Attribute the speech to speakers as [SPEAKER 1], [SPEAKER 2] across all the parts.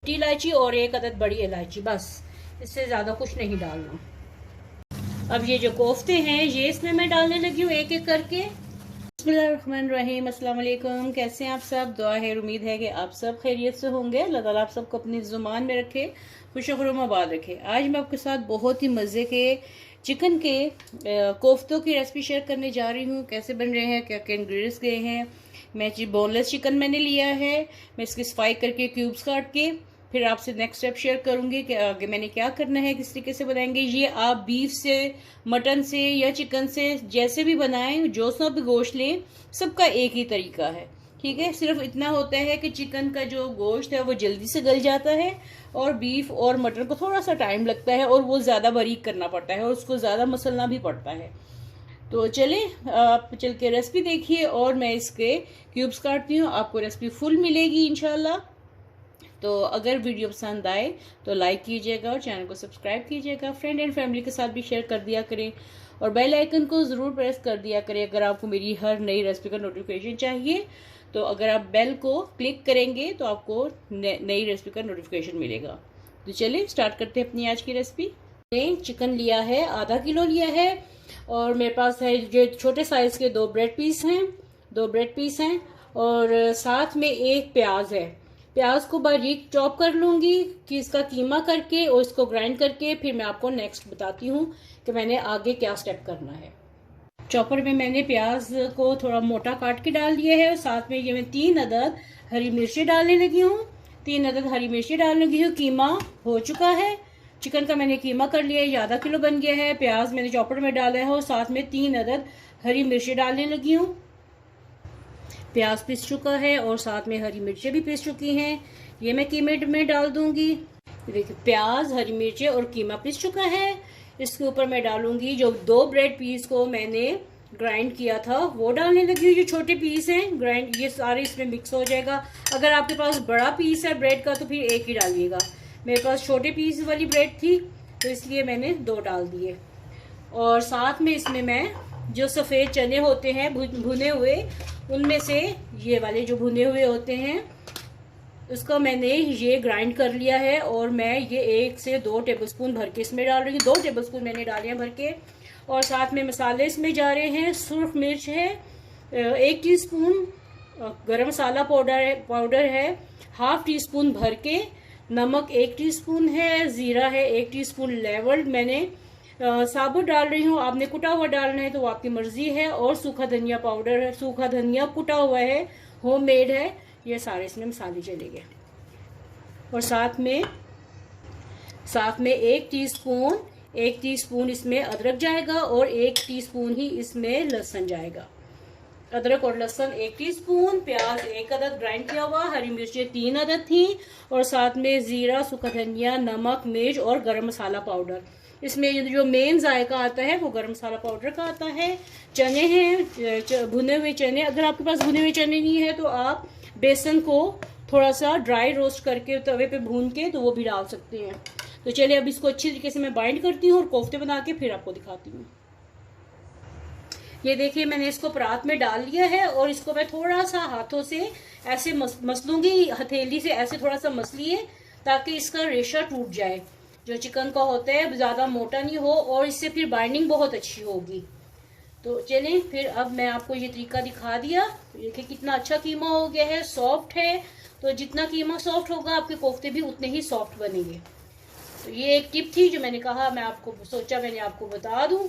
[SPEAKER 1] इलायची और 1 अदद बड़ी इलायची, बस इससे ज़्यादा कुछ नहीं डालना। अब ये जो कोफ्ते हैं ये इसमें मैं डालने लगी हूँ एक एक करके। बिस्मिल्लाहिर्रहमानिर्रहीम, अस्सलाम वालेकुम। कैसे हैं आप सब? दुआ है, उम्मीद है कि आप सब खैरियत से होंगे। अल्लाह ताला आप सबको अपनी ज़ुबान में रखे, खुश खुरम आबाद रखे। आज मैं आपके साथ बहुत ही मज़े के चिकन के कोफ्तों की रेसिपी शेयर करने जा रही हूँ। कैसे बन रहे हैं, क्या क्या इंग्रेडिएंट्स गए हैं। मैं बोनलेस चिकन मैंने लिया है, मैं इसके स्पाई करके क्यूब्स काट के फिर आपसे नेक्स्ट स्टेप शेयर करूंगी कि आगे मैंने क्या करना है, किस तरीके से बनाएंगे। ये आप बीफ से, मटन से या चिकन से जैसे भी बनाएं, जो सा भी गोश्त लें, सबका एक ही तरीका है, ठीक है। सिर्फ इतना होता है कि चिकन का जो गोश्त है वो जल्दी से गल जाता है और बीफ और मटन को थोड़ा सा टाइम लगता है और वो ज़्यादा बारीक करना पड़ता है और उसको ज़्यादा मसलना भी पड़ता है। तो चले आप चल के रेसिपी देखिए और मैं इसके क्यूब्स काटती हूँ। आपको रेसिपी फुल मिलेगी इंशाल्लाह। तो अगर वीडियो पसंद आए तो लाइक कीजिएगा और चैनल को सब्सक्राइब कीजिएगा। फ्रेंड एंड फैमिली के साथ भी शेयर कर दिया करें और बेल आइकन को ज़रूर प्रेस कर दिया करें अगर आपको मेरी हर नई रेसिपी का नोटिफिकेशन चाहिए। तो अगर आप बेल को क्लिक करेंगे तो आपको नई रेसिपी का नोटिफिकेशन मिलेगा। तो चलिए स्टार्ट करते हैं अपनी आज की रेसिपी। मैंने चिकन लिया है, आधा किलो लिया है और मेरे पास है जो छोटे साइज़ के 2 ब्रेड पीस हैं और साथ में 1 प्याज है। प्याज को बारीक चॉप कर लूंगी कि इसका कीमा करके और इसको ग्राइंड करके फिर मैं आपको नेक्स्ट बताती हूँ कि मैंने आगे क्या स्टेप करना है। चॉपर में मैंने प्याज को थोड़ा मोटा काट के डाल दिया है और साथ में ये मैं 3 अदद हरी मिर्ची डालने लगी हूँ। 3 अदद हरी मिर्ची डालने लगी हूँ। कीमा हो चुका है, चिकन का मैंने कीमा कर लिया है, ये आधा किलो बन गया है। प्याज मैंने चॉपर में डाला है और साथ में 3 अदद हरी मिर्ची डालने लगी हूँ। प्याज पिस चुका है और साथ में हरी मिर्चें भी पिस चुकी हैं, ये मैं कीमे में डाल दूंगी। देखिए प्याज, हरी मिर्चें और कीमा पिस चुका है। इसके ऊपर मैं डालूंगी जो 2 ब्रेड पीस को मैंने ग्राइंड किया था वो डालने लगी हूँ। जो छोटे पीस हैं ग्राइंड, ये सारे इसमें मिक्स हो जाएगा। अगर आपके पास बड़ा पीस है ब्रेड का तो फिर 1 ही डालिएगा। मेरे पास छोटे पीस वाली ब्रेड थी तो इसलिए मैंने 2 डाल दिए। और साथ में इसमें मैं जो सफ़ेद चने होते हैं भुने हुए, उनमें से ये वाले जो भुने हुए होते हैं उसका मैंने ये ग्राइंड कर लिया है और मैं ये 1 से 2 टेबलस्पून भर के इसमें डाल रही हूँ। 2 टेबलस्पून मैंने डाले हैं भर के। और साथ में मसाले इसमें जा रहे हैं। सुर्ख मिर्च है 1 टीस्पून, गरम मसाला पाउडर है 1/2 टीस्पून भर के, नमक 1 टीस्पून है, ज़ीरा है 1 टीस्पून लेवल्ड मैंने साबुत डाल रही हूँ। आपने कुटा हुआ डालना है तो वो आपकी मर्जी है। और सूखा धनिया पाउडर है, सूखा धनिया कुटा हुआ है, होममेड है। ये सारे इसमें मसाले चले गए। और साथ में 1 टीस्पून इसमें अदरक जाएगा और 1 टीस्पून ही इसमें लहसुन जाएगा। अदरक और लहसुन 1 टीस्पून, प्याज 1 अदद ग्राइंड किया हुआ, हरी मिर्चें 3 अदद थी और साथ में जीरा, सूखा धनिया, नमक, मिर्च और गरम मसाला पाउडर। इसमें जो मेन जायका आता है वो गरम मसाला पाउडर का आता है। चने हैं भुने हुए चने। अगर आपके पास भुने हुए चने नहीं है तो आप बेसन को थोड़ा सा ड्राई रोस्ट करके तवे पे भून के तो वो भी डाल सकते हैं। तो चलिए अब इसको अच्छी तरीके से मैं बाइंड करती हूँ और कोफ्ते बना के फिर आपको दिखाती हूँ। ये देखिए मैंने इसको परात में डाल लिया है और इसको मैं थोड़ा सा हाथों से ऐसे मसलूंगी, हथेली से ऐसे थोड़ा सा मसलिए ताकि इसका रेशा टूट जाए। जो चिकन का होता है ज़्यादा मोटा नहीं हो और इससे फिर बाइंडिंग बहुत अच्छी होगी। तो चलें फिर अब मैं आपको ये तरीका दिखा दिया। देखिए कितना अच्छा कीमा हो गया है, सॉफ्ट है। तो जितना कीमा सॉफ्ट होगा आपके कोफ्ते भी उतने ही सॉफ्ट बनेंगे। तो ये एक टिप थी जो मैंने कहा मैंने आपको बता दूं।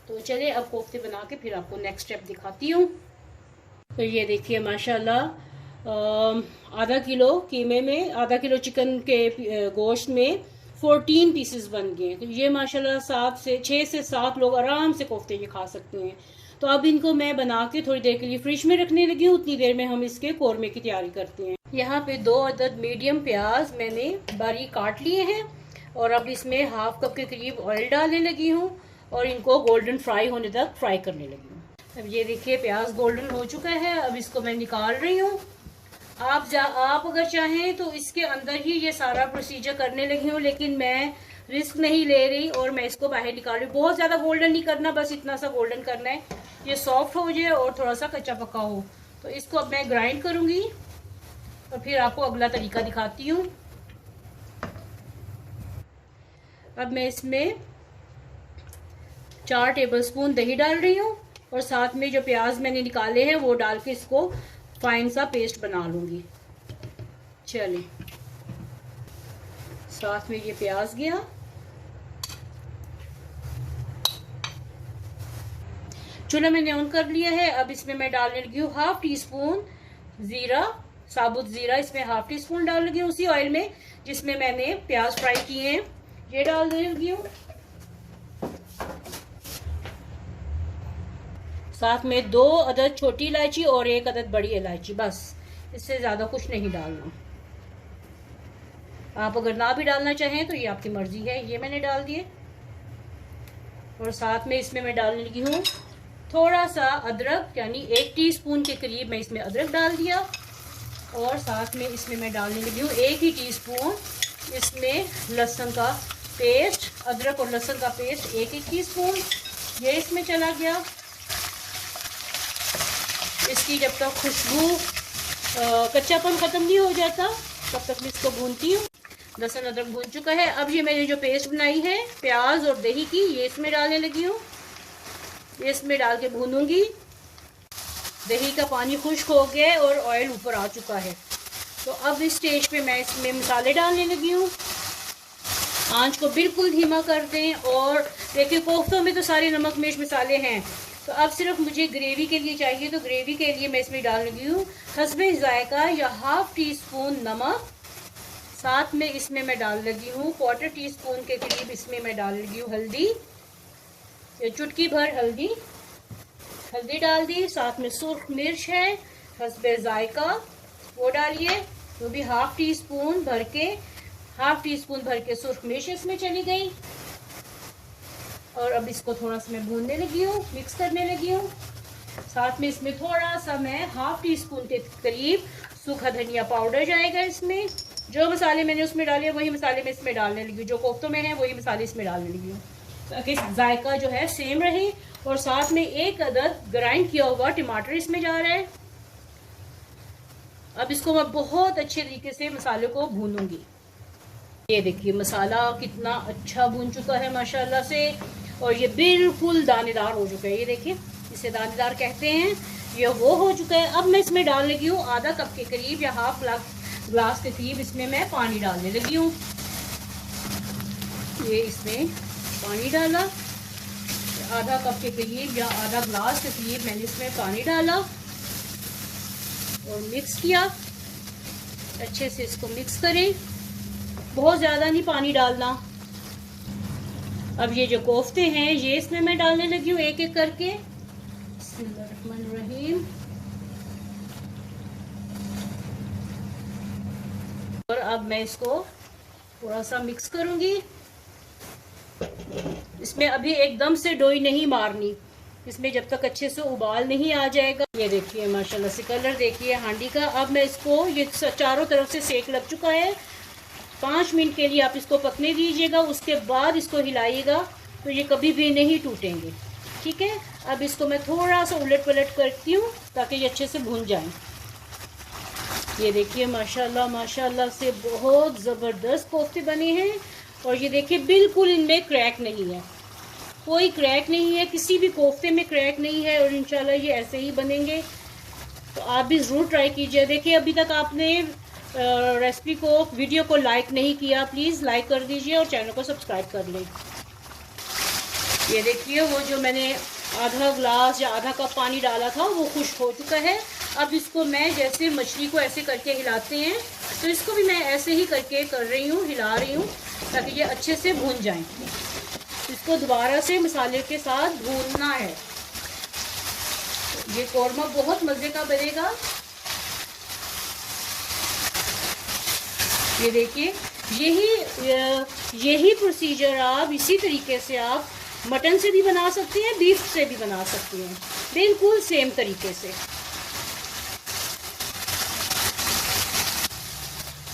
[SPEAKER 1] तो चलिए अब कोफ्ते बना के फिर आपको नेक्स्ट स्टेप दिखाती हूँ। तो ये देखिए माशाल्लाह आधा किलो कीमे में, आधा किलो चिकन के गोश्त में 14 पीसेस बन गए। तो ये माशाल्लाह 6 से 7 लोग आराम से कोफ्ते ये खा सकते हैं। तो अब इनको मैं बना के थोड़ी देर के लिए फ्रिज में रखने लगी हूँ। उतनी देर में हम इसके कोरमे की तैयारी करते हैं। यहाँ पे 2 अदद मीडियम प्याज मैंने बारीक काट लिए हैं और अब इसमें 1/2 कप के करीब ऑयल डालने लगी हूँ और इनको गोल्डन फ्राई होने तक फ्राई करने लगी हूँ। अब ये देखिए प्याज गोल्डन हो चुका है। अब इसको मैं निकाल रही हूँ। आप अगर चाहें तो इसके अंदर ही ये सारा प्रोसीजर करने लगी हूँ, लेकिन मैं रिस्क नहीं ले रही और मैं इसको बाहर निकाल रही हूँ। बहुत ज़्यादा गोल्डन नहीं करना, बस इतना सा गोल्डन करना है, ये सॉफ्ट हो जाए और थोड़ा सा कच्चा पक्का हो। तो इसको अब मैं ग्राइंड करूँगी और फिर आपको अगला तरीका दिखाती हूँ। अब मैं इसमें 4 टेबलस्पून दही डाल रही हूँ और साथ में जो प्याज मैंने निकाले हैं वो डाल के इसको फाइन सा पेस्ट बना लूँगी। चलिए, साथ में ये प्याज गया। चूल्हा मैंने ऑन कर लिया है। अब इसमें मैं डालने लगी हूँ 1/2 टीस्पून जीरा, साबुत जीरा इसमें 1/2 टीस्पून डाल लगी हूँ उसी ऑयल में जिसमें मैंने प्याज फ्राई किए हैं, ये डाल देने लगी हूँ। साथ में 2 अदद छोटी इलायची और 1 अदद बड़ी इलायची, बस इससे ज्यादा कुछ नहीं डालना। आप अगर ना भी डालना चाहें तो ये आपकी मर्जी है। ये मैंने डाल दिए और साथ में इसमें मैं डालने लगी हूँ थोड़ा सा अदरक, यानी 1 टीस्पून के करीब मैं इसमें अदरक डाल दिया। और साथ में इसमें मैं डालने लगी हूँ 1 ही टीस्पून इसमें लहसुन का पेस्ट, अदरक और लहसुन का पेस्ट 1 टीस्पून, ये इसमें चला गया। इसकी जब तक खुशबू कच्चापन ख़त्म नहीं हो जाता तब तक मैं इसको भूनती हूँ। लहसुन अदरक भून चुका है। अब ये मैंने जो पेस्ट बनाई है प्याज और दही की, ये इसमें डालने लगी हूँ। ये इसमें डाल के भूनूंगी। दही का पानी खुश्क हो गया और ऑयल ऊपर आ चुका है। तो अब इस स्टेज पे मैं इसमें मसाले डालने लगी हूँ। आंच को बिल्कुल धीमा कर दें। और देखिए कोफ्तों में तो सारे नमक मिर्च मसाले हैं, तो अब सिर्फ मुझे ग्रेवी के लिए चाहिए। तो ग्रेवी के लिए मैं इसमें डाल लगी हूँ हस्बे जायका या 1/2 टीस्पून नमक। साथ में इसमें मैं डाल लगी हूँ 1/4 टीस्पून के करीब इसमें मैं डाल लगी हूँ हल्दी, ये चुटकी भर हल्दी डाल दी। साथ में सुर्ख मिर्च है हस्बे जायका, वो डालिए, वो भी 1/2 टीस्पून भर के सुर्ख मिर्च इसमें चली गई। और अब इसको थोड़ा सा मैं भूनने लगी हूँ, मिक्स करने लगी हूँ। साथ में इसमें थोड़ा सा मैं 1/2 टीस्पून के करीब सूखा धनिया पाउडर जाएगा इसमें। जो मसाले मैंने उसमें डाले वही मसाले मैं इसमें डालने लगी हूँ, जो कोफ्तों में है वही मसाले इसमें डालने लगी हूँ ताकि जायका जो है सेम रहे। और साथ में 1 अदद ग्राइंड किया हुआ टमाटर इसमें जा रहा है। अब इसको मैं बहुत अच्छे तरीके से मसाले को भूनूंगी। ये देखिए मसाला कितना अच्छा भून चुका है माशाल्लाह से, और ये बिल्कुल दानेदार हो चुका है। ये देखिए इसे दानेदार कहते हैं, ये वो हो चुका है। अब मैं इसमें डाल लगी हूँ आधा कप के करीब या 1/2 ग्लास के करीब इसमें मैं पानी डालने लगी हूँ। ये इसमें पानी डाला, आधा कप के करीब या आधा ग्लास के करीब मैंने इसमें पानी डाला और मिक्स किया। अच्छे से इसको मिक्स करें, बहुत ज़्यादा नहीं पानी डालना। अब ये जो कोफ्ते हैं ये इसमें मैं डालने लगी हूँ एक एक करके। बिस्मिल्लाहिर्रहमानिर्रहीम। और अब मैं इसको थोड़ा सा मिक्स करूंगी। इसमें अभी एकदम से डोई नहीं मारनी, इसमें जब तक अच्छे से उबाल नहीं आ जाएगा। ये देखिए माशाल्लाह से कलर देखिए हांडी का। अब मैं इसको, ये चारों तरफ से सेक लग चुका है, 5 मिनट के लिए आप इसको पकने दीजिएगा। उसके बाद इसको हिलाइएगा तो ये कभी भी नहीं टूटेंगे, ठीक है। अब इसको मैं थोड़ा सा उलट पलट करती हूँ ताकि ये अच्छे से भुन जाएं। ये देखिए माशाल्लाह माशाल्लाह से बहुत ज़बरदस्त कोफ्ते बने हैं। और ये देखिए बिल्कुल इनमें क्रैक नहीं है, कोई क्रैक नहीं है, किसी भी कोफ्ते में क्रैक नहीं है। और इंशाल्लाह ये ऐसे ही बनेंगे, तो आप भी ज़रूर ट्राई कीजिए। देखिए अभी तक आपने रेसिपी को, वीडियो को लाइक नहीं किया, प्लीज़ लाइक कर दीजिए और चैनल को सब्सक्राइब कर लें। ये देखिए वो जो मैंने आधा ग्लास या आधा कप पानी डाला था वो खुश्क हो चुका है। अब इसको मैं जैसे मछली को ऐसे करके हिलाते हैं, तो इसको भी मैं ऐसे ही करके कर रही हूँ, हिला रही हूँ ताकि ये अच्छे से भून जाएं। इसको दोबारा से मसाले के साथ भूनना है। ये कौरमा बहुत मज़े का बनेगा। ये देखिए यही प्रोसीजर आप इसी तरीके से आप मटन से भी बना सकते हैं, बीफ से भी बना सकते हैं, बिल्कुल सेम तरीके से।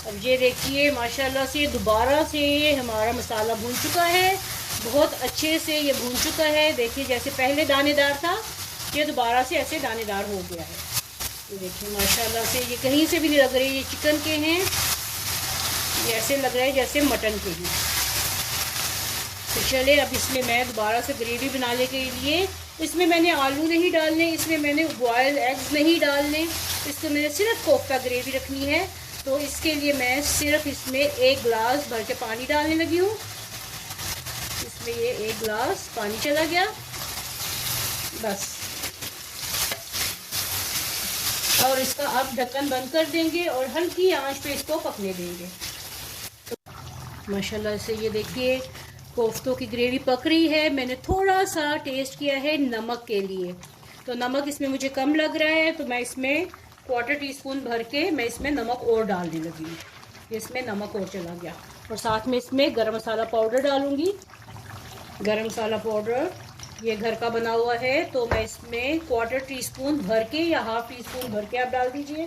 [SPEAKER 1] अब ये देखिए माशाल्लाह से दोबारा से हमारा मसाला भून चुका है, बहुत अच्छे से ये भून चुका है। देखिए जैसे पहले दानेदार था, ये दोबारा से ऐसे दानेदार हो गया है। ये देखिए माशाल्लाह से ये कहीं से भी नहीं लग रही, ये चिकन के हैं, ये ऐसे लग रहा है जैसे मटन के ही। तो चले अब इसमें मैं दोबारा से ग्रेवी बनाने के लिए, इसमें मैंने आलू नहीं डालने, इसमें मैंने बॉयल एग्स नहीं डालने, इसको मैंने सिर्फ कोफ्ता ग्रेवी रखनी है। तो इसके लिए मैं सिर्फ इसमें 1 गिलास भर के पानी डालने लगी हूँ। इसमें ये 1 गिलास पानी चला गया बस। और इसका अब ढक्कन बंद कर देंगे और हल्की आंच पे इसको पकने देंगे। तो माशाल्लाह से ये देखिए कोफ्तों की ग्रेवी पक रही है। मैंने थोड़ा सा टेस्ट किया है नमक के लिए, तो नमक इसमें मुझे कम लग रहा है, तो मैं इसमें 1/4 टीस्पून भर के मैं इसमें नमक और डालने लगी हूँ। इसमें नमक और चला गया और साथ में इसमें गरम मसाला पाउडर डालूंगी। गरम मसाला पाउडर ये घर का बना हुआ है, तो मैं इसमें 1/4 टीस्पून भर के या 1/2 टीस्पून भर के आप डाल दीजिए।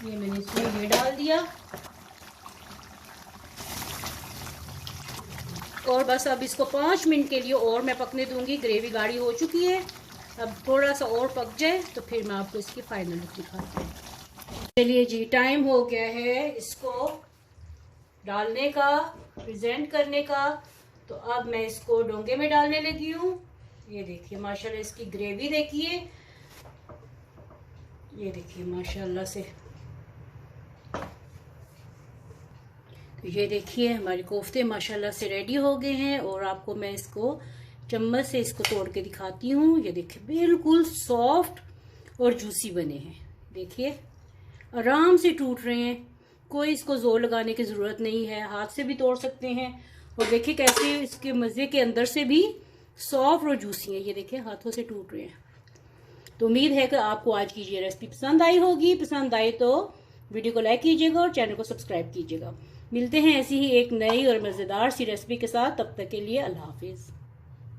[SPEAKER 1] ये मैंने इसमें ये डाल दिया और बस अब इसको 5 मिनट के लिए और मैं पकने दूंगी। ग्रेवी गाढ़ी हो चुकी है, अब थोड़ा सा और पक जाए तो फिर मैं आपको इसकी फाइनल लुक दिखाती हूँ। चलिए जी, टाइम हो गया है इसको डालने का, प्रेजेंट करने का। तो अब मैं इसको डोंगे में डालने लगी हूँ। ये देखिए माशाल्लाह इसकी ग्रेवी देखिए, ये देखिए माशाल्लाह से। तो ये देखिए हमारे कोफ्ते माशाल्लाह से रेडी हो गए हैं और आपको मैं इसको चम्मच से इसको तोड़ के दिखाती हूँ। ये देखिए बिल्कुल सॉफ्ट और जूसी बने हैं। देखिए आराम से टूट रहे हैं, कोई इसको जोर लगाने की ज़रूरत नहीं है, हाथ से भी तोड़ सकते हैं। और देखिए कैसे इसके मज़े के अंदर से भी सॉफ्ट और जूसी है। ये देखिए हाथों से टूट रहे हैं। तो उम्मीद है कि आपको आज की ये रेसिपी पसंद आई होगी। पसंद आई तो वीडियो को लाइक कीजिएगा और चैनल को सब्सक्राइब कीजिएगा। मिलते हैं ऐसी ही एक नई और मज़ेदार सी रेसिपी के साथ। तब तक के लिए अल्लाह हाफिज़।